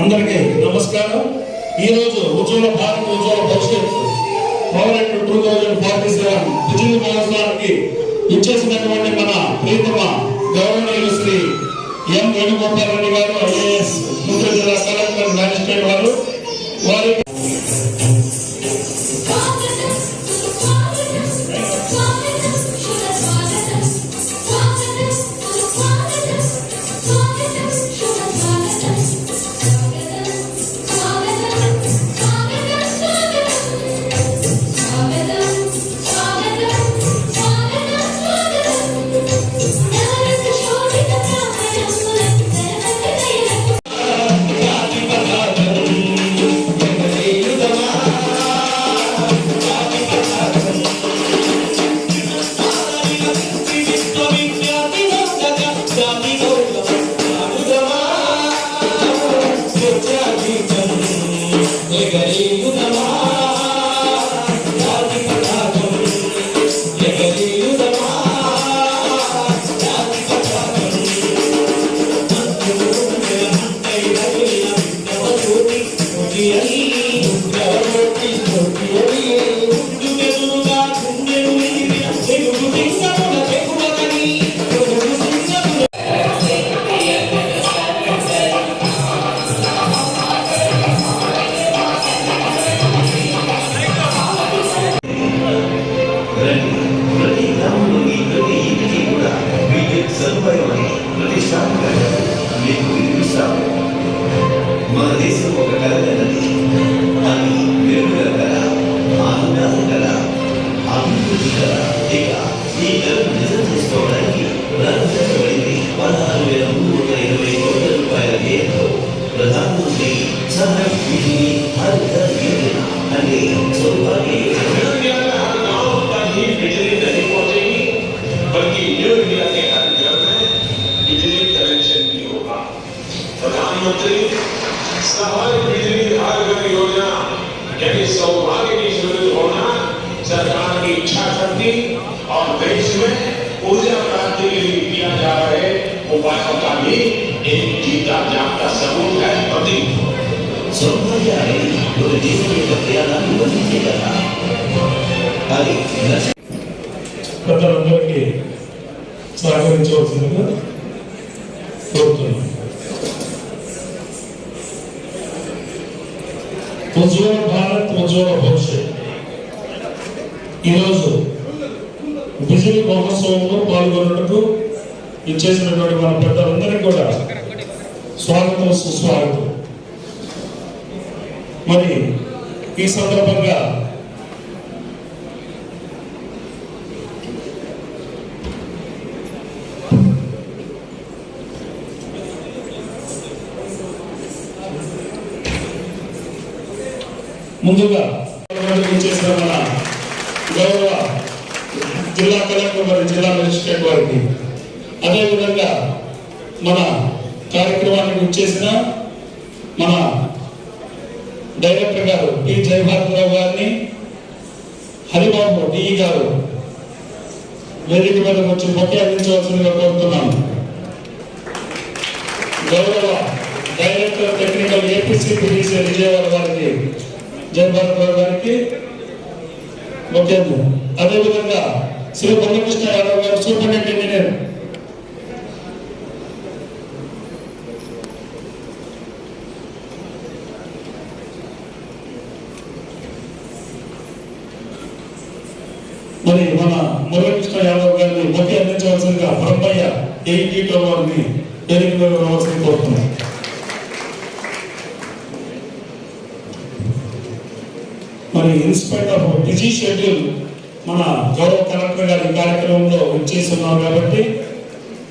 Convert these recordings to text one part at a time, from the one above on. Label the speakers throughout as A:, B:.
A: అందరికీ నమస్కారం. ఈరోజు ఉజ్వల భారత్ ఉజ్వల భవిష్యత్ పవర్ 2047 విజయ మహోత్సవానికి ఇచ్చేసినటువంటి మన ప్రీతమ గవర్నర్ శ్రీ ఎం వేణుగోపాల్ రెడ్డి గారు, ఐఏఎస్ గుంటూరు జిల్లా కలెక్టర్ మ్యాజిస్ట్రేట్ వారు, వారి
B: మన దేశం ఒక కలగలది అది వెలుగుల కల, ఆనందాల కల, అభివృద్ధి కల. ఇక ఈ కళను నిజం చేసుకోవడానికి ప్రారంభించబడింది 16,320 కోట్ల రూపాయల వ్యయంతో ప్రధానమంత్రి సహాయ్ నిధి హర్ ఘర్ యోజన అంటే సౌభాగ్య
C: प्रधानमंत्री सहाय बिजली हर घर योजना यानी सौभाग्य की शुरू होना सरकार की इच्छा शक्ति और देश में ऊर्जा क्रांति के लिए किया जा रहे उपायों का भी एक जीता जागता सबूत है, प्रतीक।
B: सौभाग्य पूरे देश में प्रत्यादान बंदिंచేదా అది
A: ప్రజలందరికీ సహకరించవలసిందిగా కోరుతున్నాను. ఉజ్వల భారత్ ఉజ్వల భవిష్యత్ ఈరోజు బిజిలీ మహోత్సవంలో పాల్గొన్నట్టు ఇచ్చేసినటువంటి మన పెద్దలందరికీ కూడా స్వాగతం, సుస్వాగతం. మరి ఈ సందర్భంగా ముందుగా చేసిన మన గౌరవ జిల్లా కలెక్టర్ మరియు జిల్లా మెజిస్ట్రేట్ వారికి, అదేవిధంగా మన కార్యక్రమానికి వచ్చేసిన మన డైరెక్టర్ గారు పి జయభారతరావు గారిని, హరిబాబు డిఈ గారు వేదిక మీద వచ్చి మొక్క అందించవలసిందిగా కోరుతున్నాను. గౌరవ director technical APC PDC Vijayawada వారికి, జయభారతరావు గారికి ముఖ్యంగా, అదేవిధంగా శ్రీ బొమ్మకృష్ణ యాదవ్ గారు సూపరింటెండెంట్ ఇంజనీర్, మరి మన మురళీకృష్ణ యాదవ్ గారిని ముఖ్య అందించవలసిందిగా బ్రహ్మయ్య ఏఈటీలో వారిని వేదిక మీద రావాల్సింది కోరుతున్నాను. మరి ఇన్స్పైట్ ఆఫ్ బిజీ షెడ్యూల్ మన గౌరవ కలెక్టర్ గారి కార్యక్రమంలో వచ్చేసి ఉన్నారు కాబట్టి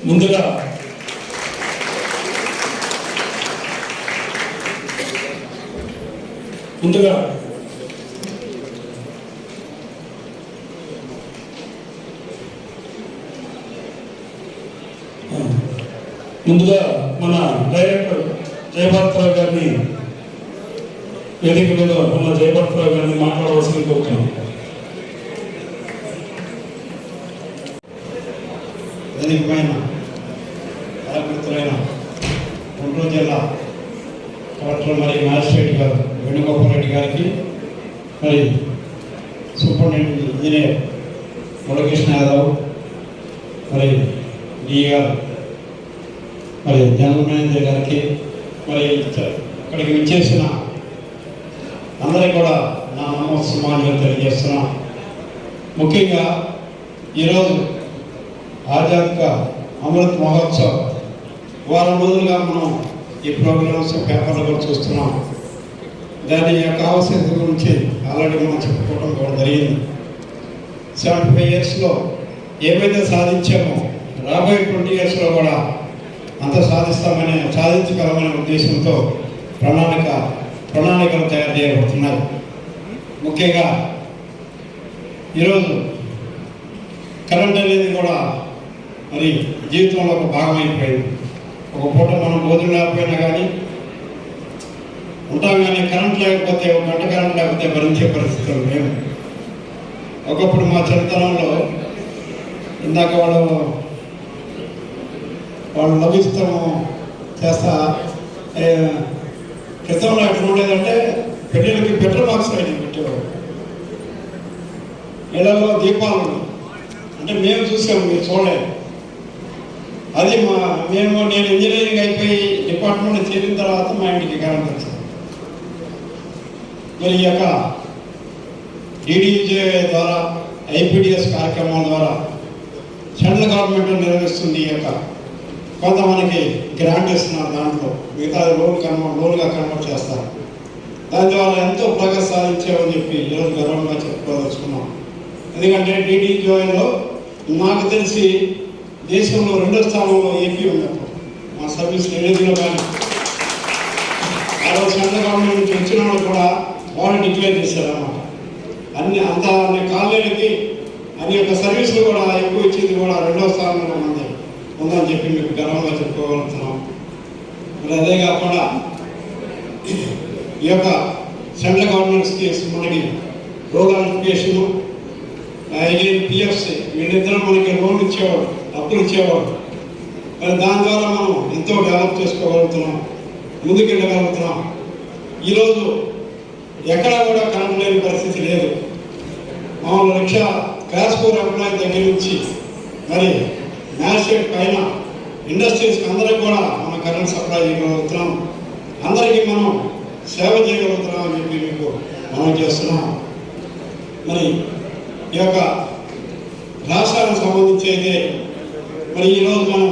A: ముందుగా మన డైరెక్టర్ జయభారతరావు గారిని వేదిక మీద ఉన్న జయభారతరావు గారిని మాట్లాడవలసింది కోరుతున్నాను.
D: వేదికమైన కలెక్టరైన గుంటూరు జిల్లా కలెక్టర్ మరి మ్యాజిస్ట్రేట్ గారు వేణుగోపాల్ రెడ్డి గారికి, మరి సూపరింటెండెంట్ ఇంజనీర్ మురళీకృష్ణ యాదవ్, మరి డి గారు, మరి జనరల్ మేనేజర్ గారికి, మరి ఇక్కడికి విచ్చేసిన అందరికీ కూడా నా నమస్కారాలు తెలియజేస్తున్నాం. ముఖ్యంగా ఈరోజు ఆజాద్ అమృత్ మహోత్సవ్ వారం రోజులుగా మనం ఈ ప్రోగ్రామ్స్ పేపర్లో కూడా చూస్తున్నాం. దాని యొక్క ఆవశ్యకత గురించి ఆల్రెడీ మనం చెప్పుకోవడం కూడా జరిగింది. 75 yearsలో ఏవైతే సాధించామో రాబోయే 20 yearsలో కూడా అంత సాధించగలమనే ఉద్దేశంతో ప్రణాళికలు తయారు చేయబడుతున్నాయి. ముఖ్యంగా ఈరోజు కరెంట్ అనేది కూడా మరి జీవితంలో ఒక భాగం అయిపోయింది. ఒక పూట మనం భోజనం లేకపోయినా కానీ ఉంటాం, కానీ కరెంట్ లేకపోతే, ఒక గంట కరెంట్ లేకపోతే భరించే పరిస్థితులు లేవు. ఒకప్పుడు మా చిన్నతనంలో ఇందాక వాళ్ళు లభిస్తాము చేస్తా క్రితంలో ఎక్కడ ఉండేదంటే పెళ్ళిళ్ళకి పెట్రోల్ బాక్స్ లైటింగ్ పెట్టేవాడు, ఇళ్లలో దీపాలు. అంటే మేము చూసాము, మీరు చూడలేదు. అది నేను ఇంజనీరింగ్ అయిపోయి డిపార్ట్మెంట్ చేరిన తర్వాత మా ఇంటికి కరెంట్ వచ్చింది. మరి ఈ యొక్క DDJ ద్వారా, IPDS కార్యక్రమం ద్వారా సెంట్రల్ గవర్నమెంట్ నిర్వహిస్తుంది. ఈ యొక్క కొంతమందికి గ్రాంట్ ఇస్తున్నారు, దాంట్లో మిగతా లోన్గా కన్వర్ట్ చేస్తారు. దాని ద్వారా ఎంతో ప్రగతి సాధించామని చెప్పి ఈరోజు గర్వంగా చెప్పుకోదలుచుకున్నాం. ఎందుకంటే DDJలో నాకు తెలిసి దేశంలో 2వ స్థానంలో ఏపీ ఉన్నప్పుడు మా సర్వీస్ ఎన్నికలో కానీ ఆ రోజు సెంట్రల్ గవర్నమెంట్ నుంచి వచ్చిన వాళ్ళు కూడా వాళ్ళు డిక్లేర్ చేశారన్నమాట. అన్ని కాలేజీలకి అన్ని యొక్క సర్వీసులు కూడా ఎక్కువ ఇచ్చింది కూడా 2వ స్థానంలో ఉందని చెప్పి మీకు గర్వంగా చెప్పుకోగలుగుతున్నాం. మరి అదే కాకుండా ఈ యొక్క సెంట్రల్ గవర్నమెంట్ స్కీమ్స్ మనకి రూరల్ ఎడ్యుకేషను, PFC వీళ్ళిద్దరూ మనకి లోన్ ఇచ్చేవాడు, అప్పులు ఇచ్చేవాడు. మరి దాని ద్వారా మనం ఎంతో డెవలప్ చేసుకోగలుగుతున్నాం, ముందుకెళ్ళగలుగుతున్నాం. ఈరోజు ఎక్కడా కూడా కరెంట్ లేని పరిస్థితి లేదు. మామూలు రిక్షా క్లాస్ 4 ఎంప్లాయీ దగ్గర నుంచి మరి మ్యాజిస్ట్రేట్ పైన ఇండస్ట్రీస్కి అందరికి కూడా మనం కరెంట్ సప్లై చేయగలుగుతున్నాం, అందరికీ మనం సేవ చేయగలుగుతున్నాం అని చెప్పి మీకు మనం చేస్తున్నాం. మరి ఈ యొక్క రాష్ట్రానికి సంబంధించి అయితే మరి ఈరోజు మనం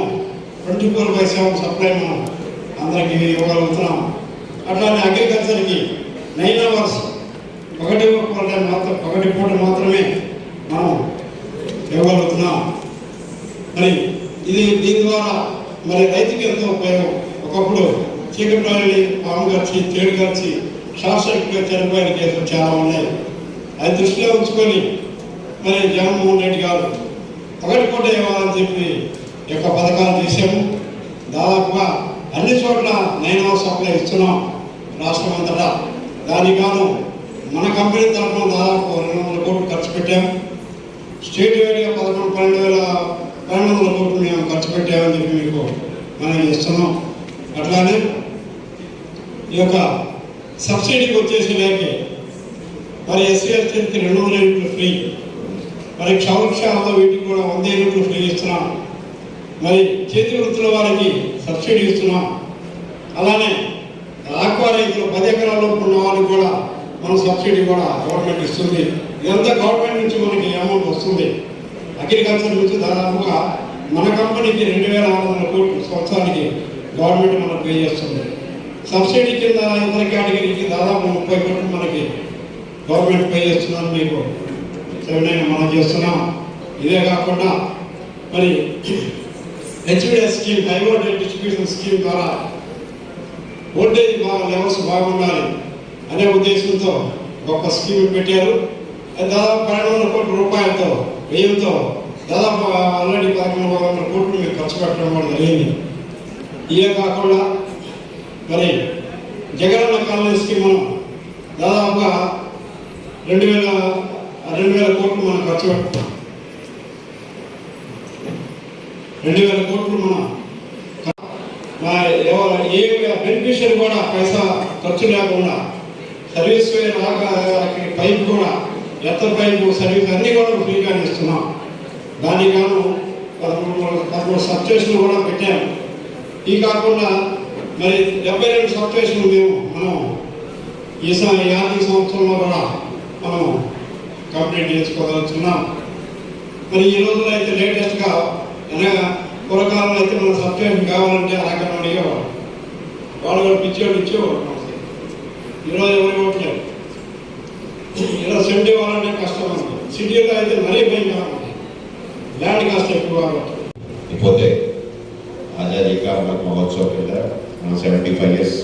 D: 24/7 సప్లై మనం అందరికీ ఇవ్వగలుగుతున్నాం. అట్లానే అగ్రికల్చర్కి 9 hours పగటి పూట మాత్రమే మనం ఇవ్వగలుగుతున్నాం. మరి దీని ద్వారా మరి రైతుకి ఎంతో ఉపయోగం. ఒకప్పుడు చీకటి వెళ్ళి పాము ఖర్చి, తేడు ఖర్చి, షార్ట్ సర్క్యూట్గా చనిపోయిన కేసులు చాలా ఉన్నాయి. అది దృష్టిలో ఉంచుకొని మరి జగన్మోహన్ రెడ్డి గారు పగటి పూట ఇవ్వాలని చెప్పి ఈ యొక్క పథకాలు తీసాము. దాదాపుగా అన్ని చోట్ల 9 hours సప్లై ఇస్తున్నాం రాష్ట్రం అంతటా. దానికి గాను మన కంపెనీ తరఫున దాదాపు 200 కోట్లు ఖర్చు పెట్టాము. స్టేట్ వైడ్గా 12,200 కోట్లు మేము ఖర్చు పెట్టామని చెప్పి మీకు మనం ఇస్తున్నాం. అట్లానే ఈ యొక్క సబ్సిడీకి వచ్చేసి లేక మరి SC/ST 200 యూనిట్లు ఫ్రీ, మరి క్షౌరక్షాలలో వీటికి కూడా 100 యూనిట్లు ఫ్రీ ఇస్తున్నాం. మరి చేతి వృత్తుల వారికి సబ్సిడీ ఇస్తున్నాం. అలానే ఆక్వా రైతులు 10 ఎకరాల్లో ఉన్న వాళ్ళకి కూడా మన సబ్సిడీ కూడా గవర్నమెంట్ ఇస్తుంది. ఇదంతా గవర్నమెంట్ నుంచి మనకి అమౌంట్ వస్తుంది. అగ్రికల్చర్ నుంచి దాదాపుగా మన కంపెనీకి 2,600 కోట్లు సంవత్సరానికి గవర్నమెంట్ మనకు పే చేస్తుంది. సబ్సిడీ కింద ఇతర కేటగిరీకి దాదాపు 30 కోట్లు మనకి గవర్నమెంట్ పే చేస్తుందని మీకు మనం చేస్తున్నాం. ఇదే కాకుండా మరి HVDS scheme, high voltage distribution scheme ద్వారా వోల్టేజ్ లెవెల్స్ బాగుండాలి అనే ఉద్దేశంతో గొప్ప స్కీమ్ పెట్టారు. దాదాపు 1200 కోట్ల రూపాయలతో వ్యయంతో దాదాపు ఆల్రెడీ 1100 కోట్లు మీరు ఖర్చు పెట్టడం కూడా జరిగింది. ఇవే కాకుండా మరి జగనన్న కాలనీ స్కీమ్ మనం దాదాపుగా 2,000 కోట్లు మనం ఖర్చు పెట్టుకున్నాం. 2,000 కోట్లు మనం ఏ బెనిఫిషియరీ కూడా పైసా ఖర్చు లేకుండా సర్వీస్ పైప్ కూడా ఎత్తర పైపు సర్వీస్ అన్నీ కూడా ఫ్రీగా ఇస్తున్నాం. దానికి గాను 13 సబ్స్టేషన్లు కూడా పెట్టాము. ఈ కాకుండా మరి 72 సబ్స్టేషన్లు మనం ఈ ఆర్థిక సంవత్సరంలో కూడా మనం కంప్లీట్ చేసుకోదలుచున్నాం. మరి ఈ రోజులో అయితే లేటెస్ట్గా అనగా పూర్వకాలంలో అయితే మన సబ్స్టేషన్ కావాలంటే అలాగే అడిగేవాడు, వాళ్ళు కూడా పిచ్చేవాడు ఇచ్చేవాడు. ఈరోజు ఎవరు ఇవ్వట్లేదు. ఇలా సెంట్ ఇవ్వాలంటే కష్టం ఉంది. సిటీలో అయితే మరీ భయంగా ఉంది, ల్యాండ్ కాస్ట్ ఎక్కువ కాబట్టి.
E: ఇకపోతే ఆజాదీ కా అమృత్ మహోత్సవ్ కింద మనం 75 years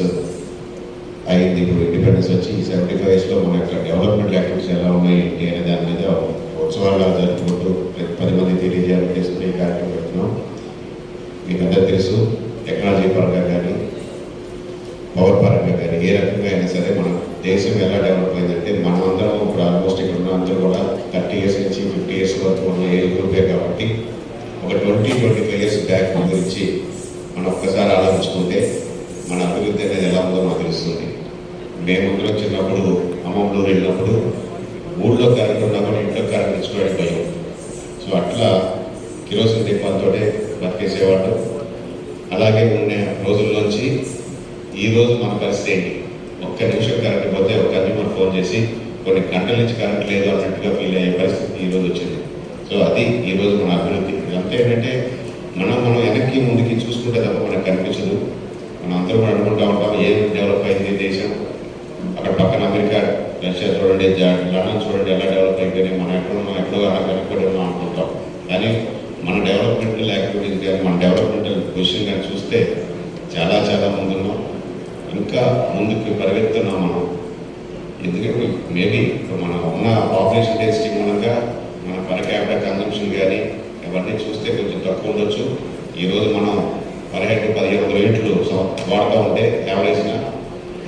E: అయింది. ఇప్పుడు ఇండిపెండెన్స్ వచ్చి 75 yearsలో మన యొక్క డెవలప్మెంట్ యాక్టివిటీస్ ఎలా ఉన్నాయి ఏంటి అనే దాని మీద ఉత్సవాలుగా జరుపుకుంటూ 10 మంది తెలియజేయాలని చేస్తున్న ఈ కార్యక్రమం పెడుతున్నాం. మీకు అందరూ తెలుసు, టెక్నాలజీ పరంగా కానీ పవర్ పరంగా కానీ ఏ రకంగా అయినా సరే మన దేశం ఎలా డెవలప్ అయిందంటే మనం అందరం ఇప్పుడు ఆల్మోస్ట్ ఇక్కడ ఉన్న అందరూ కూడా 30 years నుంచి 50 years వరకు ఉన్న ఏజ్ గ్రూపే కాబట్టి ఒక 20-25 years బ్యాక్ గురించి మనం ఒక్కసారి ఆలోచించుకుంటే మన అభివృద్ధి అనేది ఎలా ఉందో మనకు తెలుస్తుంది. మేమందరం చిన్నప్పుడు అమ్మమ్మలో వెళ్ళినప్పుడు ఊళ్ళో కరెంట్ ఉన్నా కూడా ఇంట్లో కరెంట్ తెచ్చుకోవడానికి భయం. సో అట్లా కిరోసిన్ దీపాలతోటే బతికేసేవాడు. అలాగే ఉన్న రోజుల్లోంచి ఈరోజు మన పరిస్థితి ఏంటి? ఒక్క నిమిషం కరెంట్ పోతే ఒక కన్జ్యూమర్ ఫోన్ చేసి కొన్ని గంటల నుంచి కరెంట్ లేదు అన్నట్టుగా ఫీల్ అయ్యే పరిస్థితి ఈరోజు వచ్చింది. సో అది ఈరోజు మన అభివృద్ధి. అంతే ఏంటంటే మనం వెనక్కి ముందుకి చూసుకుంటే తప్ప మనకు కనిపించదు. మనం అందరూ కూడా అనుకుంటూ ఉంటాం ఏం డెవలప్ అయింది దేశం, అక్కడ పక్కన అమెరికా, రష్యా చూడండి, లండన్ చూడండి ఎలా డెవలప్ అయిపోయింది, మనం ఎక్కడో అలా కనుక్కోవడం అనుకుంటాం. కానీ మన డెవలప్మెంటల్ యాక్టివిటీస్ కానీ మన డెవలప్మెంటల్ పొజిషన్ కానీ చూస్తే చాలా చాలా ముందున్నాం. ఇంకా ముందుకు పరిగెత్తున్నాం మనం. ఎందుకంటే మేబీ మనం ఉన్న పాపులేషన్ డెన్సిటీ మూలంగా మన పర్ క్యాపిటల్ కన్జంప్షన్ కానీ అవన్నీ చూస్తే కొంచెం తక్కువ ఉండొచ్చు. ఈరోజు మనం 1700-1500 యూనిట్లు వాడుతూ ఉంటే యావరేజ్గా,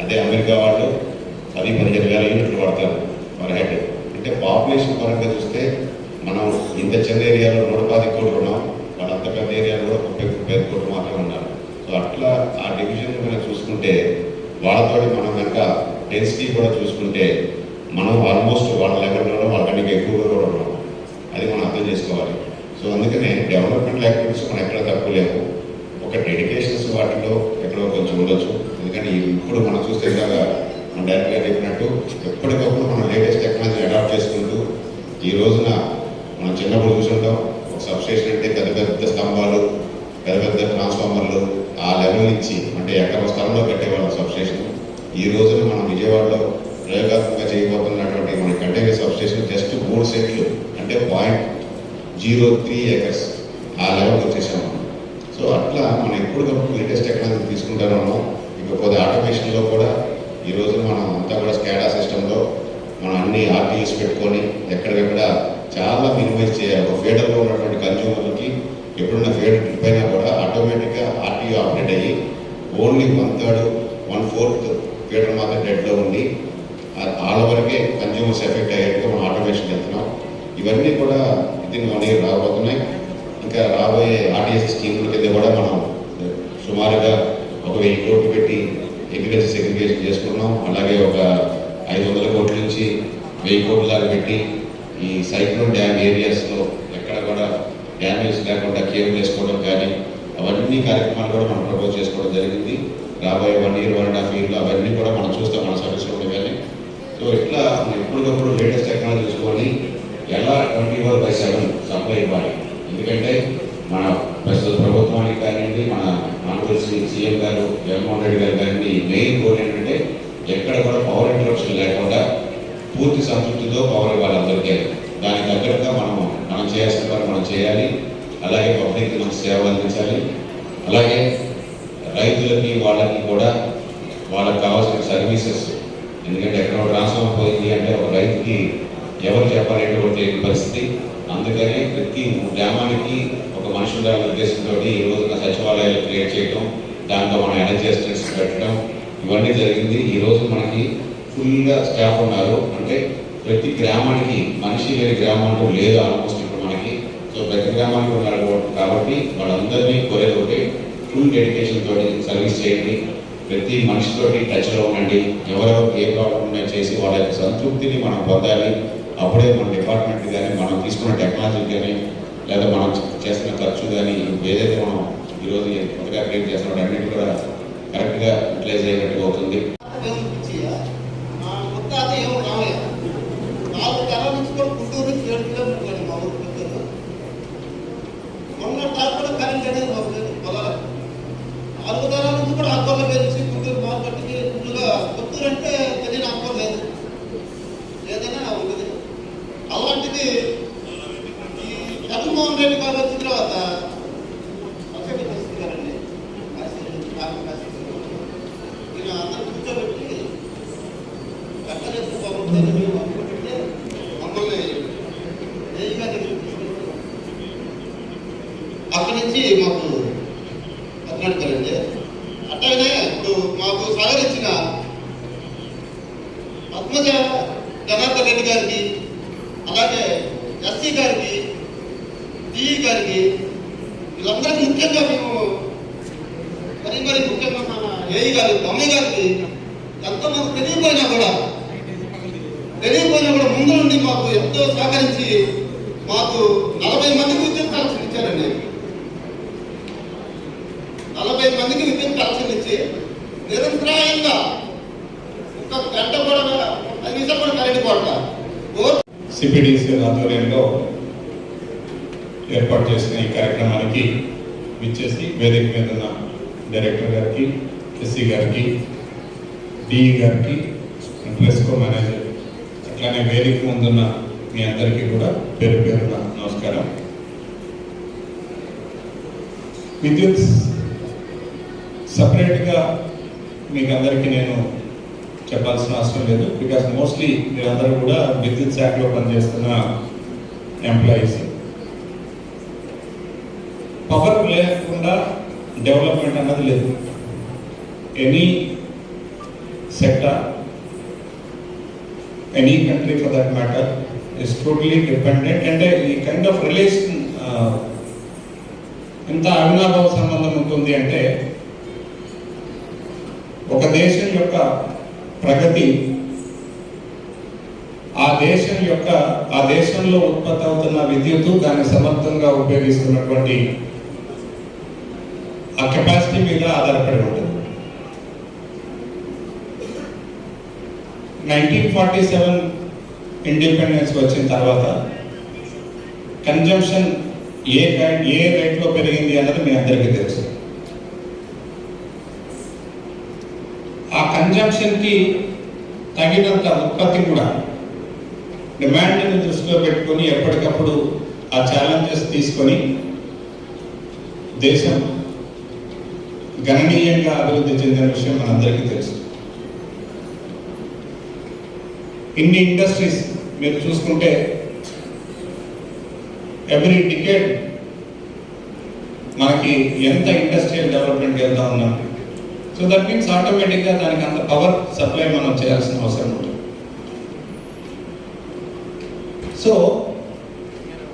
E: అదే అమెరికా వాళ్ళు 10,000-15,000 యూనిట్లు వాడతారు పర్ హెడ్. అంటే పాపులేషన్ పరంగా చూస్తే మనం ఇంత చిన్న ఏరియాలో 110 కోట్లు ఉన్నాం, వాళ్ళు అంత పెద్ద ఏరియాలో కూడా 35 కోట్లు మాత్రమే ఉన్నారు. సో అట్లా ఆ డివిజన్ కనుక చూసుకుంటే వాళ్ళతో మనం కనుక డెన్సిటీ కూడా చూసుకుంటే మనం ఆల్మోస్ట్ వాళ్ళ లెవెల్లో వాళ్ళకన్నా ఎక్కువగా కూడా ఉన్నాం. అది మనం అర్థం చేసుకోవాలి. సో అందుకనే డెవలప్మెంట్ యాక్టివిటీస్ మనం ఎక్కడ తక్కువ లేవు. ఒక డెడికేషన్స్ వాటిలో ఎక్కడో కొంచెం ఉండొచ్చు. ఎందుకంటే ఇప్పుడు మనం చూస్తే ఇలాగా మన డైరెక్ట్గా చెప్పినట్టు ఎప్పటికప్పుడు మనం లేటెస్ట్ టెక్నాలజీ అడాప్ట్ చేసుకుంటూ ఈ రోజున మనం చిన్నప్పుడు చూసుంటాం ఒక సబ్స్టేషన్ అంటే పెద్ద పెద్ద స్తంభాలు, పెద్ద పెద్ద ట్రాన్స్ఫార్మర్లు, ఆ లెవెల్ నుంచి అంటే ఎక్కడ స్థలంలో కట్టేవాళ్ళం సబ్స్టేషన్. ఈ రోజున మనం విజయవాడలో ప్రయోగాత్మకంగా చేయబోతున్నటువంటి మన కంటైనర్ సబ్స్టేషన్ జస్ట్ 3 సెట్లు అంటే 0.03 acres ఆ లెవెల్కి వచ్చేసాము. సో అట్లా మనం ఎప్పటికప్పుడు లేటెస్ట్ టెక్నాలజీ తీసుకుంటానే ఉన్నాం. ఇకపోతే ఆటోమేషన్లో కూడా ఈ రోజు మనం అంతా కూడా స్కాడా సిస్టంలో మనం అన్ని ఆర్టీఎస్ పెట్టుకొని ఎక్కడికక్కడ చాలా మినిమైజ్ చేయాలి. ఒక ఫీడర్లో ఉన్నటువంటి కన్జ్యూమర్లకి ఎప్పుడున్న ఫీడర్ ట్రిప్ అయినా కూడా ఆటోమేటిక్గా ఆర్టీఓ అప్డేట్ అయ్యి ఓన్లీ 1/3, 1/4 ఫీడర్ మాత్రం డెడ్లో ఉండి వాళ్ళ వరకే కన్జ్యూమర్స్ ఎఫెక్ట్ అయ్యేట్టుగా మనం ఆటోమేషన్ చేస్తున్నాం. ఇవన్నీ కూడా వితిన్ 1 year రాబోతున్నాయి. ఇంకా రాబోయే ఆర్టీఎస్ స్కీముల కింద కూడా మనం సుమారుగా ఒక 1000 కోట్లు పెట్టి అగ్రికల్చర్ సెగ్రిగేషన్ చేసుకున్నాం. అలాగే ఒక 500 కోట్ల నుంచి 1000 కోట్ల దాకా పెట్టి ఈ సైక్లోన్ డ్యామ్ ఏరియాస్లో ఎక్కడ కూడా డ్యామేజ్ లేకుండా కేబుల్ వేసుకోవడం కానీ అవన్నీ కార్యక్రమాలు కూడా మనం ప్రపోజ్ చేసుకోవడం జరిగింది. రాబోయే 1 year, 1.5 yearలో అవన్నీ కూడా మనం చూస్తాం మన సర్వీస్లో కానీ. సో ఇట్లా ఎప్పటికప్పుడు లేటెస్ట్ టెక్నాలజీ చూసుకొని ఎలా 24/7 సప్లై ఇవ్వాలి. ఎందుకంటే మన ప్రస్తుత ప్రభుత్వానికి కానివ్వండి, మన ఆంధ్రప్రదేశ్ సీఎం గారు జగన్మోహన్ రెడ్డి గారు కానివ్వండి, మెయిన్ గోల్ ఏంటంటే ఎక్కడ కూడా పవర్ ఇంటరప్షన్ లేకుండా పూర్తి సంతృప్తితో పవర్ ఇవ్వాలి అందరికీ. దానికి తగ్గట్టుగా మనం చేయాల్సిన వారు మనం చేయాలి. అలాగే పబ్లిక్ మనం సేవలు అందించాలి. అలాగే రైతులకి వాళ్ళకి కూడా వాళ్ళకి కావాల్సిన సర్వీసెస్, ఎందుకంటే ఎక్కడో ట్రాన్స్ఫార్మర్ పోయింది అంటే ఒక రైతుకి ఎవరు చెప్పాలనేటువంటి పరిస్థితి. అందుకని ప్రతి గ్రామానికి ఒక మనిషి ఉండాలనే ఉద్దేశంతో ఈ రోజున సచివాలయాలు క్రియేట్ చేయడం, దాంట్లో మనం ఎనర్జీ అసిస్టెంట్స్ పెట్టడం ఇవన్నీ జరిగింది. ఈ రోజు మనకి ఫుల్గా స్టాఫ్ ఉన్నారు. అంటే ప్రతి గ్రామానికి మనిషి లేని గ్రామం అంటూ లేదు ఆల్మోస్ట్ ఇప్పుడు మనకి. సో ప్రతి గ్రామానికి ఉన్నారు కాబట్టి వాళ్ళందరినీ కోరేది ఒకటి, ఫుల్ డెడికేషన్ తోటి సర్వీస్ చేయండి. ప్రతి మనిషితోటి టచ్లో ఉండండి. ఎవరెవరు ఏ ప్రాబ్లం ఉన్నాయో చేసి వాళ్ళ యొక్క సంతృప్తిని మనం పొందాలి. అప్పుడే మన డిపార్ట్మెంట్ కానీ మనం తీసుకున్న టెక్నాలజీ కానీ లేదా మనం చేస్తున్న ఖర్చు కానీ ఏదైతే మనం ఈరోజు కొత్తగా క్రియేట్ చేస్తున్నాం అన్నిటి కూడా కరెక్ట్గా యూటిలైజ్ అయ్యేటట్టు అవుతుంది.
F: మా ముత్తాత ఏమో రామయ్య 4 తరాల నుంచి కూడా గుంటూరు నుంచి 7 కిలోమీటర్లు మా ఊరు పుత్తూరు. మొన్న తాత కూడా కరెంట్ అనేది మాకు లేదు పొలాల 4 తరాల నుంచి కూడా ఆకుకూరల పేరు నుంచి గుంటూరు మార్కెట్కి ఫుల్గా పుత్తూరు అంటే తెలియని ఆకుకూర లేదు, ఏదైనా ఉంటుంది. అలాంటిది ఈ జగన్మోహన్ రెడ్డి గారు వచ్చిన తర్వాత పచ్చడి తీసుకున్నారండి. ఈయన అందరూ కూర్చోబెట్టి కట్టలేదు బాగుంటుంది మేము అనుకుంటుంటే మమ్మల్ని నేరుగా అక్కడి నుంచి మాకు మాట్లాడతారండి. అట్లాగనే ఇప్పుడు మాకు సహకరించిన పద్మజ జనార్దన్ రెడ్డి గారికి, అలాగే ఎస్సీ గారికి, డిఈ గారికి, వీళ్ళందరికీ ముఖ్యంగా మేము మరి ముఖ్యంగా మన ఏఈ గారు దమ్మయ్య గారికి ఎంతోమంది తెలియపోయినా కూడా ముందు నుండి మాకు ఎంతో సహకరించి మాకు 40 మందికి విద్యుత్ కనెక్షన్ ఇచ్చారండి. 40 మందికి విద్యుత్ కనెక్షన్ ఇచ్చి నిరంతరాయంగా ఒక గంట కూడా 5 నిమిషాలు కూడా కరెంట్ పోవట
G: సిపిడిసి ఆధ్వర్యంలో ఏర్పాటు చేసిన ఈ కార్యక్రమానికి విచ్చేసి వేదిక మీద ఉన్న డైరెక్టర్ గారికి, ఎస్సీ గారికి, డిఈ గారికి, ప్రెస్కో మేనేజర్, అట్లానే వేదిక ముందున్న మీ అందరికీ కూడా పేరు పేరున నమస్కారం. విద్యుత్ సపరేట్గా మీకు అందరికీ నేను చెప్పాల్సిన అవసరం లేదు. బికాస్ మోస్ట్లీ మీరందరూ కూడా విద్యుత్ శాఖలో పనిచేస్తున్న ఎంప్లాయీస్. పవర్ లేకుండా డెవలప్మెంట్ అన్నది లేదు. Any sector, any country for that matter is totally dependent. అంటే ఈ కైండ్ ఆఫ్ రిలేషన్ ఎంత అవినాభావ సంబంధం ఉంటుంది అంటే ఒక దేశం యొక్క ప్రగతి ఆ దేశంలో ఉత్పత్తి అవుతున్న విద్యుత్తు దాన్ని సమర్థంగా ఉపయోగిస్తున్నటువంటి ఆ కెపాసిటీ మీద ఆధారపడి ఉంటుంది. 1947 ఇండిపెండెన్స్ వచ్చిన తర్వాత కన్జంప్షన్ ఏ రేట్లో పెరిగింది అన్నది మీ అందరికీ తెలుసు. ఆ కన్జంప్షన్కి తగినంత ఉత్పత్తి కూడా డిమాండ్ని దృష్టిలో పెట్టుకొని ఎప్పటికప్పుడు ఆ ఛాలెంజెస్ తీసుకొని దేశం గణనీయంగా అభివృద్ధి చెందిన విషయం మనందరికీ తెలుసు. ఇన్ని ఇండస్ట్రీస్ మీరు చూసుకుంటే ఎవ్రీ డికేడ్ మనకి ఎంత ఇండస్ట్రియల్ డెవలప్మెంట్ వెళ్తా ఉన్నాం. సో దట్ మీన్స్ ఆటోమేటిక్గా దానికి అంత పవర్ సప్లై మనం చేయాల్సిన అవసరం ఉంటుంది. సో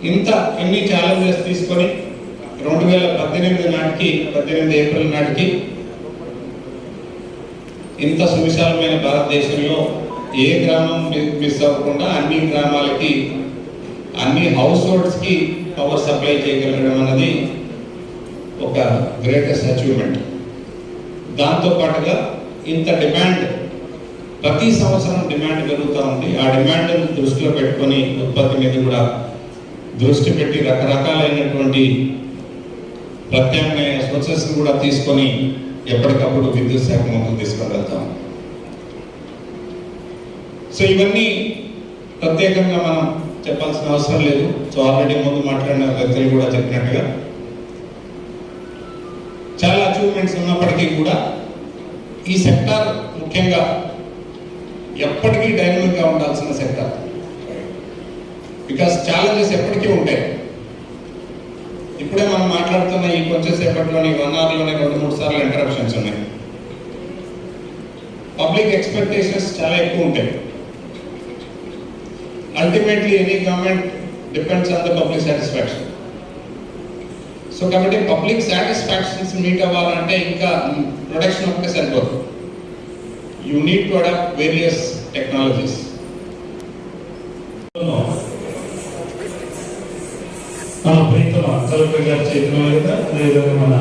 G: ఇన్ని ఛాలెంజెస్ తీసుకొని 2018 నాటికి 18 ఏప్రిల్ నాటికి ఇంత సువిశాలమైన భారతదేశంలో ఏ గ్రామం మిస్ అవ్వకుండా అన్ని గ్రామాలకి, అన్ని హౌస్ హోల్డ్స్కి పవర్ సప్లై చేయగలగడం అన్నది ఒక గ్రేటెస్ట్ అచీవ్మెంట్. దాంతోపాటుగా ఇంత డిమాండ్, ప్రతి సంవత్సరం డిమాండ్ పెరుగుతూ ఉంది. ఆ డిమాండ్ని దృష్టిలో పెట్టుకొని ఉత్పత్తి మీద కూడా దృష్టి పెట్టి రకరకాలైనటువంటి ప్రత్యామ్నాయ సోర్సెస్ కూడా తీసుకొని ఎప్పటికప్పుడు విద్యుత్ శాఖ ముందుకు తీసుకువెళ్తాం. సో ఇవన్నీ ప్రత్యేకంగా మనం చెప్పాల్సిన అవసరం లేదు. సో ఆల్రెడీ ముందు మాట్లాడిన వ్యక్తులు కూడా చెప్పినట్టుగా చాలా అచీవ్మెంట్స్ ఉన్నప్పటికీ కూడా ఈ సెక్టార్ ముఖ్యంగా ఎప్పటికీ డైనమిక్గా ఉండాల్సిన సెక్టార్. బికాస్ ఛాలెంజెస్ ఎప్పటికీ ఉంటాయి. ఇప్పుడే మనం మాట్లాడుతున్న ఈ కొంచెం సేపట్లోని 1 అవర్లోనే 2-3 సార్లు ఇంటరప్షన్స్ ఉన్నాయి. పబ్లిక్ ఎక్స్పెక్టేషన్స్ చాలా ఎక్కువ ఉంటాయి. Ultimately any government depends on the public satisfaction. So కాబట్టి పబ్లిక్ సాటిస్ఫాక్షన్స్ మీట్ అవ్వాలంటే ఇంకా ప్రొడక్షన్ ఒకటే సరిపోదు. You need to adapt various technologies.
A: మన ప్రీతమ కలెక్టర్ గారి చేతుల మీద, అదేవిధంగా మన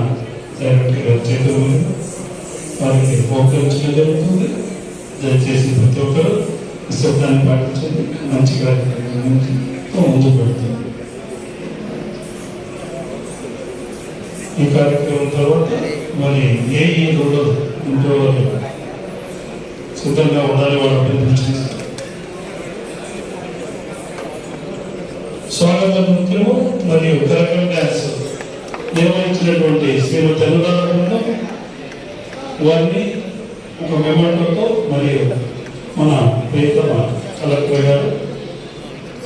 A: సెక్రటరీ గారి చేతుల మీద వారికి ఉపకరించడం జరుగుతుంది. దయచేసి ప్రతి ఒక్కరు నిశ్శబ్దాన్ని పాటించండి. మంచి కార్యక్రమాన్ని ముందుకు పెడుతుంది. ఈ కార్యక్రమం తర్వాత మరి ఏ రోడ్డు ఇంట్లో వాళ్ళు సిద్ధంగా ఉండాలి. వాళ్ళు అభినందించారు. స్వాగత నృత్యము మరియు కరకం డ్యాన్స్ నిర్వహించినటువంటి శ్రీమతి అనురాధ వారిని ఒక మెమోటోతో మరియు మన ప్రియతమ కలెక్టర్ గారు,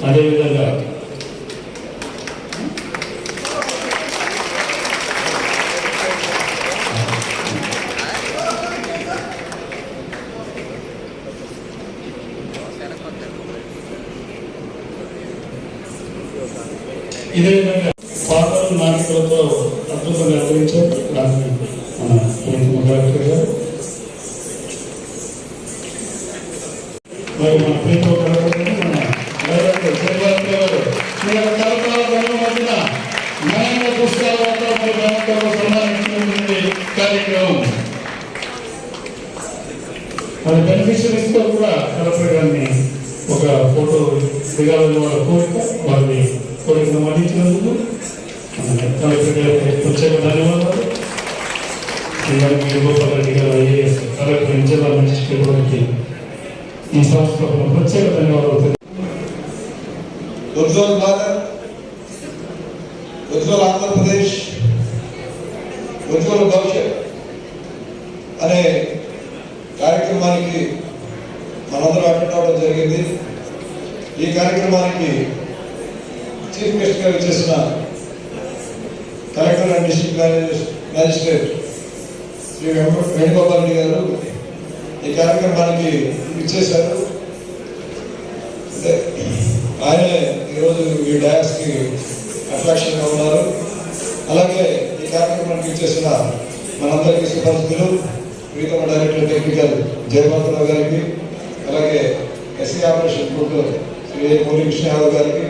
A: అదేవిధంగా ఇదే విధంగా పాటలు నాటకాలతో అద్భుతంగా అందించారు దాన్ని మన ప్రియతమ కలెక్టర్ గారు. మరి మన ప్రియతమ కలెక్టర్ మన డైరెక్టర్ శ్రీవారి గారు మధ్యన న్యాయ పుస్తకాలతో సన్మానించినటువంటి కార్యక్రమం. మన బెనిఫిషరీస్ తో కూడా కలెక్టర్ గారిని ఒక ఫోటో దిగాలని వాళ్ళ కోరిక, వారిని కోరికను మన్నించినందుకు కలెక్టర్ గారికి ప్రత్యేక ధన్యవాదాలు. శ్రీగారికి గోపాల్ రెడ్డి గారు ఐఏఎస్ కలెక్టర్ జిల్లా మెజిస్ట్రేట్ ఈ సంస్థకు ప్రత్యేక ధన్యవాదాలు.
H: ఉజ్వల్ భారత్, ఉజ్వల్ ఆంధ్రప్రదేశ్, ఉజ్వల్ భవిష్యత్ అనే కార్యక్రమానికి మనందరం అటెండ్ అవ్వడం జరిగింది. ఈ కార్యక్రమానికి చీఫ్ గెస్ట్ గా చేసిన collector and district magistrate Shri Venugopal Reddy గారు ఈ కార్యక్రమానికి ఇచ్చేశారు. అంటే ఆయనే ఈరోజు ఈ డ్యాన్స్కి అట్రాక్షన్గా ఉన్నారు. అలాగే ఈ కార్యక్రమానికి ఇచ్చేసిన మనందరికీ సుపరిచితులు ప్రీతమ డైరెక్టర్ టెక్నికల్ జయమంతరావు గారికి, అలాగే SC operation group Shri Muralikrishna Yadav గారికి,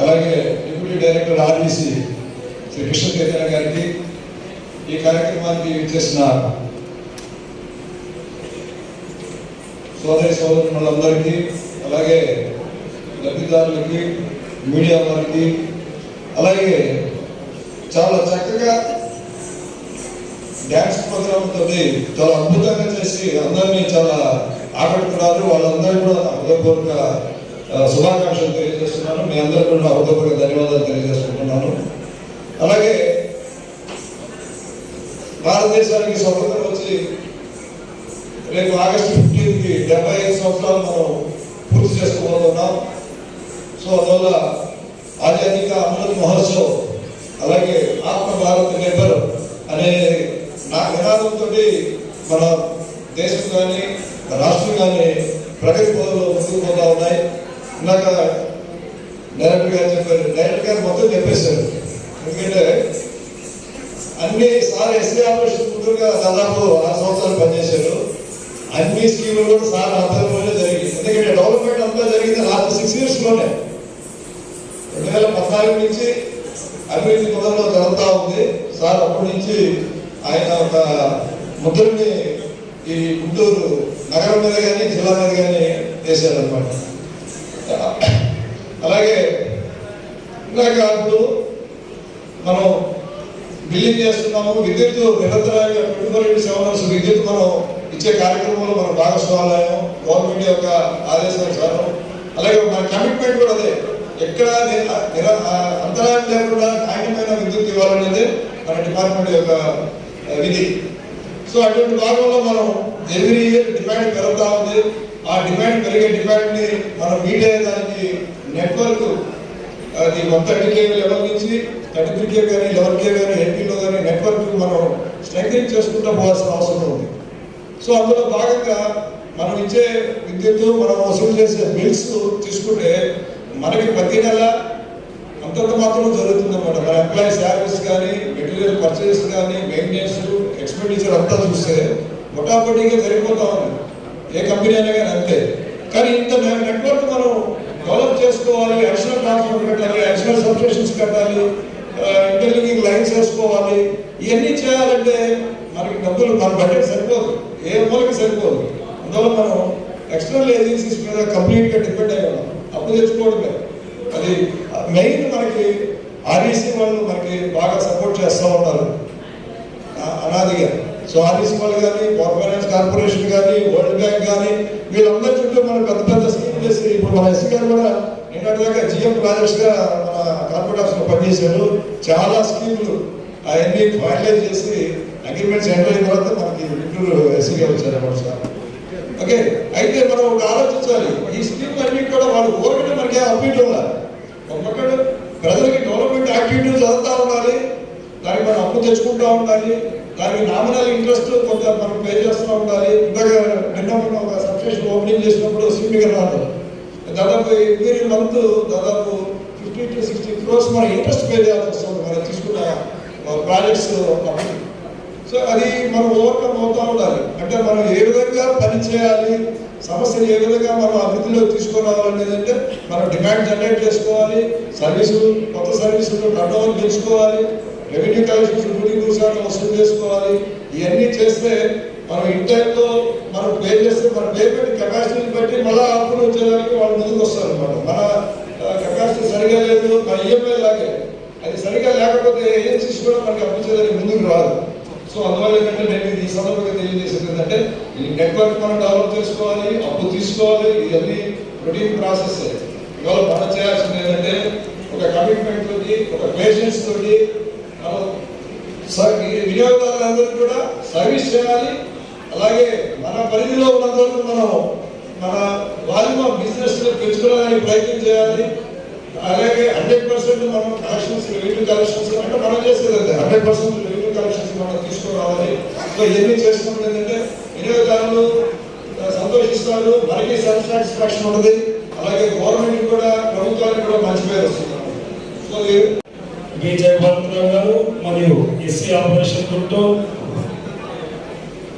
H: అలాగే deputy director RBC Shri Krishna Chaitanya గారికి, ఈ కార్యక్రమానికి ఇచ్చేసిన సోదరి సోదరులందరికీ, అలాగే లబ్ధిదారులకి, మీడియా వారికి, అలాగే చాలా చక్కగా డ్యాన్స్ ప్రోగ్రామ్ తోటి చాలా అద్భుతంగా చేసి అందరినీ చాలా ఆకట్టుకున్నారు. వాళ్ళందరూ కూడా హృదయపూర్వక శుభాకాంక్షలు తెలియజేస్తున్నాను. మీ అందరూ కూడా హృదయపూర్వక ధన్యవాదాలు తెలియజేసుకుంటున్నాను. అలాగే భారతదేశానికి స్వతంత్రం వచ్చి రేపు ఆగస్టు 15కి 75 సంవత్సరాలు మనం పూర్తి చేసుకోబోతున్నాం. సో అందువల్ల ఆజాదీ కా అమృత్ మహోత్సవ్, అలాగే ఆత్మ భారత్ నిర్భర్ అనే నినాదంతో మన దేశం కానీ రాష్ట్రం కానీ ప్రగతి పదంలో ముందుకు పోతా ఉన్నాయి. ఇందాక డైరెక్టర్ గారు చెప్పారు, డైరెక్టర్ గారు మొత్తం చెప్పేశారు. ఎందుకంటే అన్ని సార్ ఎస్సీ ఆపరేషన్ ముందుగా దాదాపు 6 సంవత్సరాలు పనిచేశారు. అన్ని స్కీములు కూడా సార్ ఆధ్వర్యంలోనే జరిగింది. ఎందుకంటే డెవలప్మెంట్ అంతా జరిగింది లాస్ట్ 6 years లోనే. 2014 నుంచి అభివృద్ధి పదంలో జరుగుతూ ఉంది. సార్ అప్పటి నుంచి ఆయన ఒక ముద్రని ఈ గుంటూరు నగరం మీద కానీ జిల్లా మీద కానీ వేశారనమాట. అలాగే ఇందాక అప్పుడు మనం బిల్లింగ్ చేస్తున్నాము, విద్యుత్ నిరంతరంగా 24/7 hours విద్యుత్ మనం ఇచ్చే కార్యక్రమంలో మన భాగస్వామ్యం గవర్నమెంట్ యొక్క ఆదేశానుసారం. అలాగే మన కమిట్మెంట్ కూడా అదే, ఎక్కడ అంతరాయం లేకుండా నాణ్యమైన విద్యుత్ ఇవ్వాలనేది మన డిపార్ట్మెంట్ యొక్క విధి. సో అటువంటి భాగంలో మనం ఎవ్రీ ఇయర్ డిమాండ్ పెరుగుతూ ఉంది. ఆ డిమాండ్ పెరిగే డిమాండ్ని మనం మీట్ అయ్యేదానికి నెట్వర్క్ అది 130 kV లెవెల్ నుంచి 33 kV కానీ 11 kV కానీ 80లో కానీ నెట్వర్క్ మనం స్ట్రెంగ్ చేసుకుంటూ పోవాల్సిన అవసరం ఉంది. సో అందులో భాగంగా మనం ఇచ్చే విద్యుత్ మనం వసూలు చేసే బిల్స్ తీసుకుంటే మనకి ప్రతి నెల అంత అంతంత మాత్రం జరుగుతుంది అన్నమాట. మన ఎంప్లాయీ శాలరీస్ కానీ, మెటీరియల్ పర్చేస్ కానీ, మెయింటెనెన్స్, ఎక్స్పెండిచర్ అంతా చూస్తే మొటామొటీగా జరిగిపోతా ఉంది. ఏ కంపెనీ అయినా కానీ అంతే. కానీ ఇంత నెట్వర్క్ మనం డెవలప్ చేసుకోవాలి, అడిషనల్ ట్రాన్స్ఫార్మర్ కట్టాలి, అడిషనల్ సబ్స్టేషన్స్ కట్టాలి, ఇంటర్లింకింగ్ లైన్స్ వేసుకోవాలి. ఇవన్నీ చేయాలంటే మనకి డబ్బులు, మన బడ్జెట్ సరిపోదు, ఏ మూలకి సరిపోదు. అందువల్ల మనం ఎక్స్టర్నల్ ఏజెన్సీస్ మీద కంప్లీట్గా డిపెండ్ అయ్యి ఉన్నాం. అప్పు తెచ్చుకోవడమే అది మెయిన్. మనకి ఆర్ఈసీ వాళ్ళు మనకి బాగా సపోర్ట్ చేస్తూ ఉన్నారు అనాదిగా. సో ఆర్ఈసీ వాళ్ళు కానీ, పవర్ ఫైనాన్స్ కార్పొరేషన్ కానీ, వరల్డ్ బ్యాంక్ కానీ, వీళ్ళందరి చుట్టూ మనం పెద్ద పెద్ద స్కీమ్ చేసి, ఇప్పుడు మన ఎస్సీ గారు కూడా నిన్నటిదాకా జిఎం ప్రాజెక్ట్స్గా మన కార్పొరేట్ ఆఫీస్లో పనిచేశారు. చాలా స్కీములు అవన్నీ ఫైనలైజ్ చేసి అగ్రిమెంట్స్ ఎంటర్ అయిన తర్వాత మనకి గుంటూరు ఎస్సీగా వచ్చారన్నమాట సార్. ఓకే, అయితే మనం ఒక ఆలోచించాలి. ఈ స్కీమ్ అన్ని కూడా వాళ్ళు ఓరికటి మనకి అప్డేట్ ఉండాలి. ఒక పక్కన ప్రజలకి డెవలప్మెంట్ యాక్టివిటీస్ జరుగుతూ ఉండాలి, దానికి మనం అప్పు తెచ్చుకుంటూ ఉండాలి, దానికి నామినల్ ఇంట్రెస్ట్ కొంత మనం పే చేస్తూ ఉండాలి. ఇందాక నిన్న మనం ఒక సబ్స్టేషన్ ఓపెనింగ్ చేసినప్పుడు స్కీమ్ అన్నారు, దాదాపు ఎవ్రీ మంత్ దాదాపు 50 to 60 crores మన ఇంట్రెస్ట్ పే చేయాల్సి వస్తుంది మనం తీసుకున్న ప్రాజెక్ట్స్. సో అది మనం ఓవర్కమ్ అవుతూ ఉండాలి. అంటే మనం ఏ విధంగా పని చేయాలి, సమస్యను ఏ విధంగా మనం అభివృద్ధిలోకి తీసుకురావాలనేది అంటే మనం డిమాండ్ జనరేట్ చేసుకోవాలి, సర్వీసులు, కొత్త సర్వీసులు టర్నోవర్ పెంచుకోవాలి, రెవెన్యూ కలెక్షన్స్ 100% వసూలు చేసుకోవాలి. ఇవన్నీ చేస్తే మనం ఇన్ టైంలో మనం పే చేస్తే మన పేమెంట్ కెపాసిటీని బట్టి మళ్ళీ అప్పులు వచ్చేదానికి వాళ్ళు ముందుకు వస్తారు అనమాట. మన కెపాసిటీ సరిగా లేదు, మన ఈఎంఐ లాగే అది సరిగా లేకపోతే ఏజెన్సీస్ కూడా మనకి అప్పించేదానికి ముందుకు రాదు. సో అందువల్ల ఏంటంటే నేను ఈ సందర్భంగా తెలియజేసేది ఏంటంటే ఈ నెట్వర్క్ మనం డెవలప్ చేసుకోవాలి, అప్పు తీసుకోవాలి. ఇవన్నీ రొటీన్ ప్రాసెస్. ఇవాళ మనం చేయాల్సింది ఏంటంటే ఒక కమిట్మెంట్ తోటి, ఒక పేషెన్స్ తోటి మనం వినియోగదారులందరికీ కూడా సర్వీస్ చేయాలి. అలాగే మన పరిధిలో ఉన్నంత వరకు మనం మన వాల్యూమ్ ఆఫ్ బిజినెస్ పెంచుకోవడానికి ప్రయత్నం చేయాలి. అలాగే 100% మనం కలెక్షన్స్, రెవెన్యూ కలెక్షన్స్ అంటే మనం చేసేది 100% రెవెన్యూ కలెక్షన్స్ మనం తీసుకురావాలి. సో ఇవన్నీ చేసుకున్నది ఏంటంటే వినియోగదారులు సంతోషిస్తారు, మనకి సెల్ఫ్ సాటిస్ఫాక్షన్ ఉంటుంది, అలాగే గవర్నమెంట్ కూడా, ప్రభుత్వానికి కూడా మంచి పేరు వస్తుంది. సో
A: బి జయభారతరావు గారు మరియు ఎస్సీ ఆపరేషన్ గుంటూరు,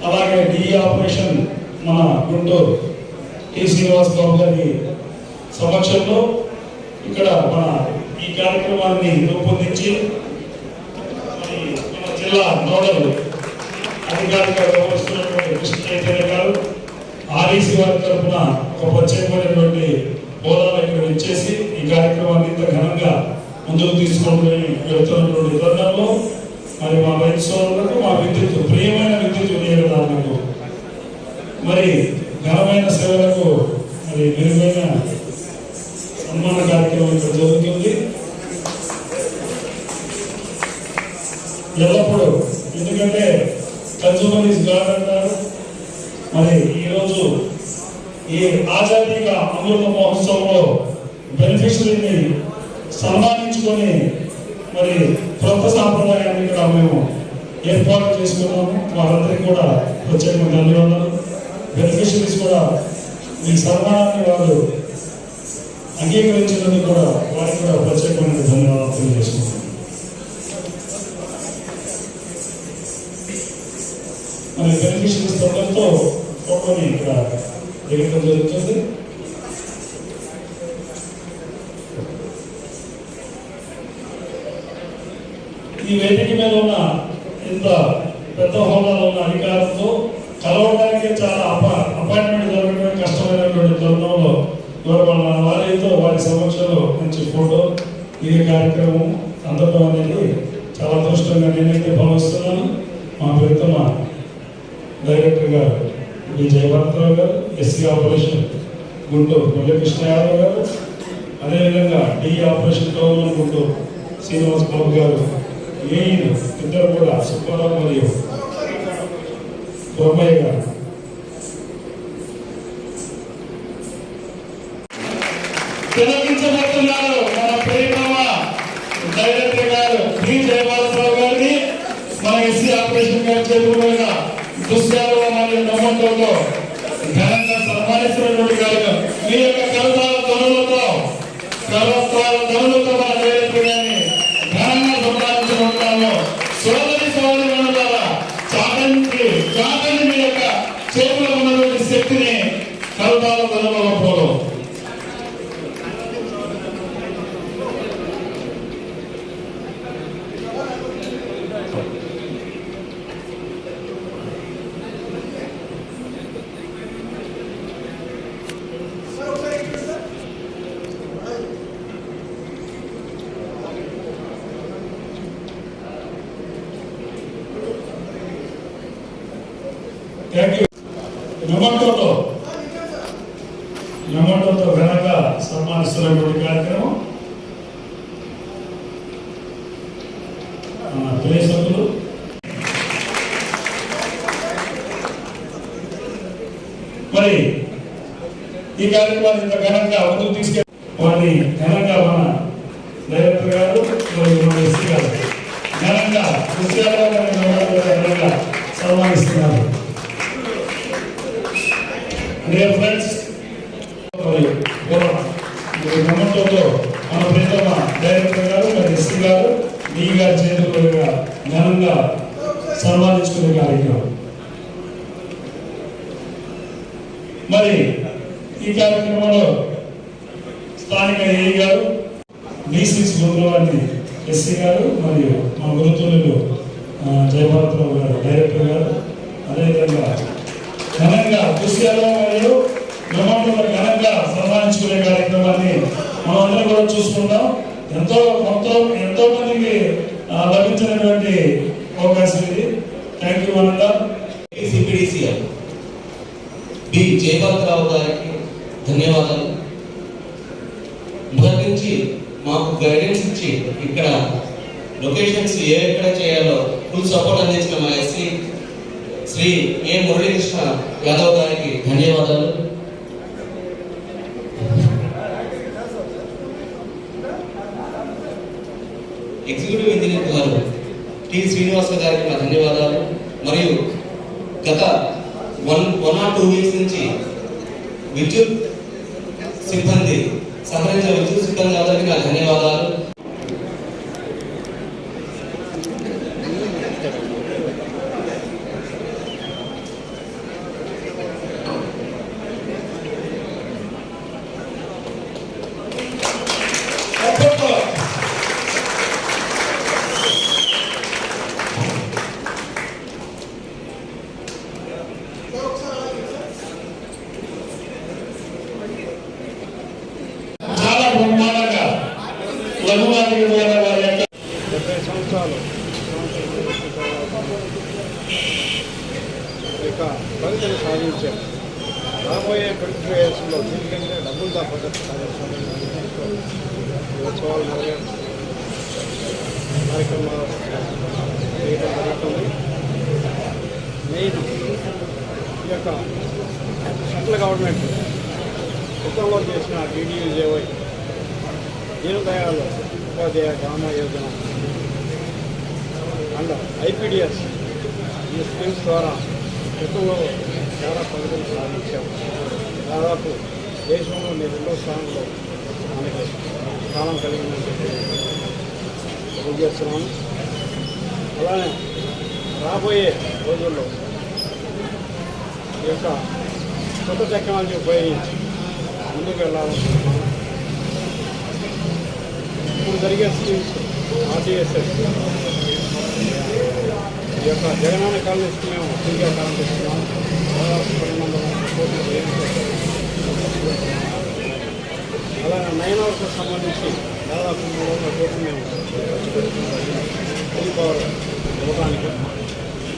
A: అలాగే డిఈ ఆపరేషన్ మన గుంటూరు టి శ్రీనివాస్ బాబు గారి సమక్షంలో ఇక్కడ మన ఈ కార్యక్రమాన్ని రూపొందించి మన జిల్లా నోడల్ అధికారిగా వ్యవహరిస్తున్నటువంటి కృష్ణ చైతన్య గారు ఆర్ఈసీ వారి తరఫున ఒక ప్రత్యేకమైనటువంటి హోదాలో ఇక్కడ ఇచ్చేసి ఈ కార్యక్రమాన్ని ఇంత ఘనంగా ముందుకు తీసుకొని వెళ్తున్నటువంటి తరుణంలో మరి మా రైతు సోదరులకు, మా విద్యుత్ ప్రియమైన విద్యుత్ వినియోగదారులకు, మరి ఘనమైన సేవలకు మరి మెరుగైన సన్మాన కార్యక్రమం ఇక్కడ జరుగుతుంది. ఎల్లప్పుడూ ఎందుకంటే కన్సూమర్ ఈజ్ గాడ్ అంటారు. మరి ఈరోజు ఈ ఆజాదీగా అమృత మహోత్సవంలో బెనిఫిషరీని సన్మానించుకొని మరి కొత్త సాంప్రదాయాన్ని ఇక్కడ మేము ఏర్పాటు చేసుకున్నాము. వారందరికీ కూడా ప్రత్యేకంగా ధన్యవాదాలు. బెనిఫిషరీస్ కూడా ఈ సన్మానాన్ని వారు అంగీకరించినందుకు కూడా వారికి కూడా ప్రత్యేకమైన ధన్యవాదాలు తెలియజేసుకుంటున్నాను. మరి బెనిఫిషరీస్ తొందరతో ఫోటోని ఇక్కడ వేయడం జరుగుతుంది. ఈ వేదిక మీద ఉన్న ఇంత పెద్ద హోదాలో ఉన్న అధికారులతో కలవడానికి చాలా అపాయింట్మెంట్ దొరకడం కష్టమైనటువంటి తరుణంలో వాళ్ళ వారితో వారి సమక్షంలో మంచి ఫోటో ఈ కార్యక్రమం అందడం అనేది చాలా అదృష్టంగా నేనైతే భావిస్తున్నాను. మా ప్రియతమ డైరెక్టర్ గారు B Jayabharatarao garu, SE operation Guntur Muralikrishna Yadav garu, అదేవిధంగా DE operation town Guntur Srinivas Babu garu, ఏఈలు ఇద్దరు కూడా సుబ్బారావు మరియు బ్రహ్మయ్య గారు. తిలకించబోతున్నారు మన ప్రియతమ డైరెక్టర్ గారు బి జయభారతరావు గారిని మన ఎస్సీ ఆపరేషన్ గారి చేతుల దుశ్యాలు మరియు నమ్మకంతో ఘనంగా సన్మానిస్తున్నటువంటి గారు మీ యొక్క కరతాల ధనులతో మన డైరెక్టర్ విజయాన్ని ఘనంగా సంపాదించుకుంటాము. సోదరి ద్వారా చాటని మీ యొక్క చేతుల్లో ఉన్నటువంటి శక్తిని కలపాల కలవకపోలో నమ్మకంతో ఘనంగా సన్మానిస్తున్నటువంటి కార్యక్రమం ప్రేక్షకులు మరి ఈ కార్యక్రమాన్ని ఇంత ఘనంగా ముందుకు తీసుకెళ్ళి వారిని ఘనంగా మన డైరెక్టర్ గారు మరియు మన ఎస్సీ గారు ఘనంగా ఘనంగా సన్మానిస్తున్నారు. డియర్ ఫ్రెండ్స్, నమ్మకంతో మన ప్రియతమ డైరెక్టర్ గారు మరి ఎస్సీ గారు మీ గారి చేతులుగా ఘనంగా సన్మానించుకునే కార్యక్రమం. మరి ఈ కార్యక్రమంలో స్థానిక ఏఈ గారు బీసీసీ గురువారిని ఎస్సీ గారు మరియు మా గురుతులు జయభరతరావు గారు డైరెక్టర్ గారు అదేవిధంగా ఘనంగా దృశ్యాలు మరియు నమ్మకంలో ఘనంగా సన్మానించుకునే కార్యక్రమాన్ని మనం అందరం కూడా చూసుకుంటాం. ఎంతో మందికి లభించినటువంటి అవకాశం ఇది. Thank you Ananta.
I: CPDCL B Jayabharatarao గారికి ధన్యవాదాలు. మొదటి నుంచి మాకు గైడెన్స్ ఇచ్చి ఇక్కడ లొకేషన్స్ ఎక్కడ చేయాలో ఫుల్ సపోర్ట్ అందించిన మా ఎస్సీ శ్రీ ఏ మురళీకృష్ణ యాదవ్ గారికి ధన్యవాదాలు. ఎగ్జిక్యూటివ్ ఇంజనీర్ గారు టి శ్రీనివాస గారికి నా ధన్యవాదాలు. మరియు గత 1 or 2 వీక్స్ నుంచి విద్యుత్ సిబ్బంది సహకరించిన విద్యుత్ సిబ్బంది అందరికీ నా ధన్యవాదాలు.
A: చాలా బ్రహ్మాండంగా లఘువారి వారి యొక్క
D: 70 సంవత్సరాలు ఇక ప్రగతిని సాధించారు. రాబోయే 22 yearsలో దీనికంటే డబ్బులతో ప్రగతి సాధించాలని ఉత్సవాలు మొదలై కార్యక్రమాలు చేయడం జరుగుతుంది. మెయిన్ ఈ యొక్క సెంట్రల్ గవర్నమెంట్ గతంలో చేసిన DDU-JY దీన్ దయాళ్ ఉపాధ్యాయ గ్రామ యోజన అండ్ IPDS ఈ స్కీమ్స్ ద్వారా గతంలో చాలా ప్రగతిని సాధించాము. దాదాపు దేశంలో నేను 2వ స్థానంలో మనకి స్థానం కలిగిందని చెప్పి తెలియజేస్తున్నాను. అలానే రాబోయే రోజుల్లో ఈ యొక్క కొత్త టెక్నాలజీ ఉపయోగించి ముందుకు వెళ్ళాలనుకుంటున్నాను. ఇప్పుడు జరిగే స్కీమ్స్ RDSS ఈ యొక్క జగనన్న కాలనీ స్కీమ్ ఫ్రీగా కరెంట్ ఇస్తున్నాం. దాదాపు 200 కోట్లు వేయించారు. అలాగే 9 hours సంబంధించి దాదాపు 300 కోట్లు మేము ఖర్చు పెడుతున్నాం ఫ్రీ పవర్ ఇవ్వడానికి.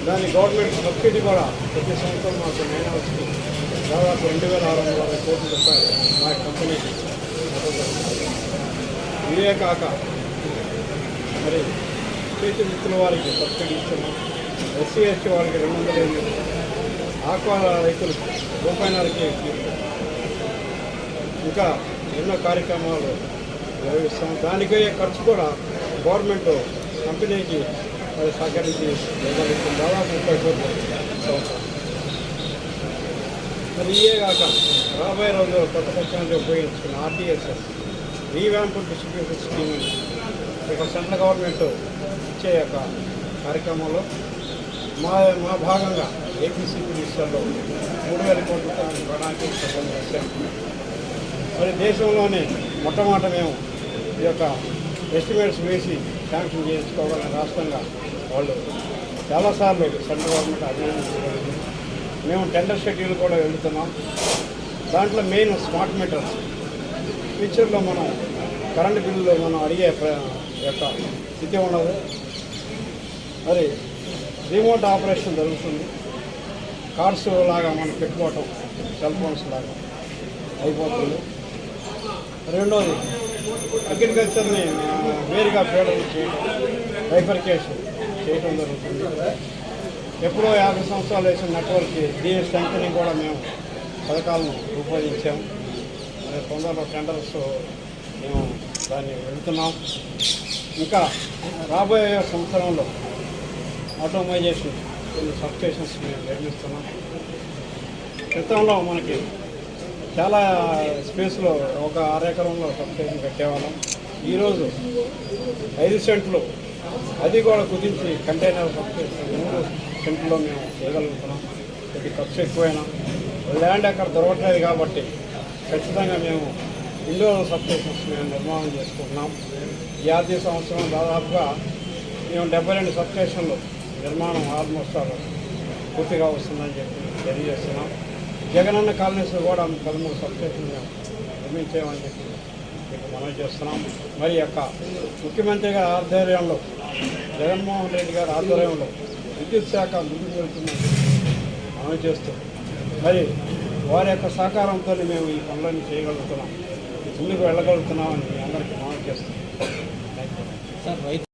D: దాని గవర్నమెంట్ సబ్సిడీ కూడా ప్రతి సంవత్సరం మాకు 9 hours దాదాపు 2660 కోట్ల రూపాయలు మా కంపెనీకి ఇవే కాక మరి చేతివృత్తుల వారికి సబ్సిడీ ఇస్తున్నాం. SC/ST వారికి 208, ఆక్వా రైతులకు రూపాయలకి ఇంకా ఎన్నో కార్యక్రమాలు నిర్వహిస్తాం. దానికే ఖర్చు కూడా గవర్నమెంట్ కంపెనీకి అది సహకరించి నిర్వహిస్తుంది. దాదాపు 30 కోట్లు సంవత్సరం. మరి ఇవే కాక రాబోయే రోజుల్లో కొత్త టెక్నాలజీ ఉపయోగించుకున్న RDSS రీవ్యాంప్ డిస్ట్రిబ్యూషన్ స్కీమ్ ఇక సెంట్రల్ గవర్నమెంట్ ఇచ్చే యొక్క కార్యక్రమంలో మా భాగంగా ఏపీసీపీడీసీలో 3,000 కోట్ల ప్రణాళిక సిద్ధం చేశాం. మరి దేశంలోనే మొట్టమొదట మేము ఈ యొక్క ఎస్టిమేట్స్ వేసి శాంక్షన్ చేసుకోవాలని రాష్ట్రంగా వాళ్ళు చాలాసార్లు సెంట్రల్ గవర్నమెంట్ అభినందించబడింది. మేము టెండర్ షెడ్యూల్ కూడా వెళ్తున్నాం. దాంట్లో మెయిన్ స్మార్ట్ మీటర్స్ ఫ్యూచర్లో మనం కరెంటు బిల్లులో మనం అడిగే యొక్క స్థితి ఉండదు. మరి రిమోట్ ఆపరేషన్ జరుగుతుంది. కార్స్ లాగా మనం పెట్టుకోవటం సెల్ ఫోన్స్ లాగా అయిపోతుంది. రెండోది అగ్రికల్చర్ని వేరుగా ఫీడర్లు చేయడం, బైఫర్కేషన్ చేయడం జరుగుతుంది. ఎప్పుడో 50 సంవత్సరాలు వేసిన నెట్వర్క్ దీని స్ట్రెంగ్త్ని కూడా మేము పథకాలను రూపొందించాము. మరి తొందరలో టెండర్స్ మేము దాన్ని వెళుతున్నాం. ఇంకా రాబోయే సంవత్సరంలో ఆటోమైజేషన్ కొన్ని సబ్స్టేషన్స్ మేము నిర్మిస్తున్నాం. క్రితంలో మనకి చాలా స్పేస్లో ఒక 6 ఎకరంలో సబ్స్టేషన్ కట్టేవాళ్ళం. ఈరోజు 5 సెంట్లు అది కూడా కుదించి కంటైనర్ సబ్స్టేషన్ 3 సెంట్లో మేము చేయగలుగుతున్నాం. ఇది ఖర్చు ఎక్కువైనా ల్యాండ్ అక్కడ దొరకట్లేదు కాబట్టి ఖచ్చితంగా మేము ఇండోర్ సబ్స్టేషన్స్ మేము నిర్మాణం చేసుకుంటున్నాం. ఈ ఆర్థిక సంవత్సరం దాదాపుగా మేము 72 సబ్స్టేషన్లు నిర్మాణం ఆల్మోస్ట్ పూర్తిగా వస్తుందని చెప్పి తెలియజేస్తున్నాం. జగనన్న కాలనీస్ కూడా 13 సబ్స్టేషన్లు మేము నిర్మించామని చెప్పి మీకు మనవి చేస్తున్నాం. మరి యొక్క ముఖ్యమంత్రి గారి ఆధ్వర్యంలో, జగన్మోహన్ రెడ్డి గారి ఆధ్వర్యంలో విద్యుత్ శాఖ ముందుకు వెళ్తుందని మనవి చేస్తూ మరి వారి యొక్క సహకారంతో మేము ఈ పనులన్నీ చేయగలుగుతున్నాం, ముందుకు వెళ్ళగలుగుతున్నామని మీ అందరికీ మనవి చేస్తున్నాం. Thank you.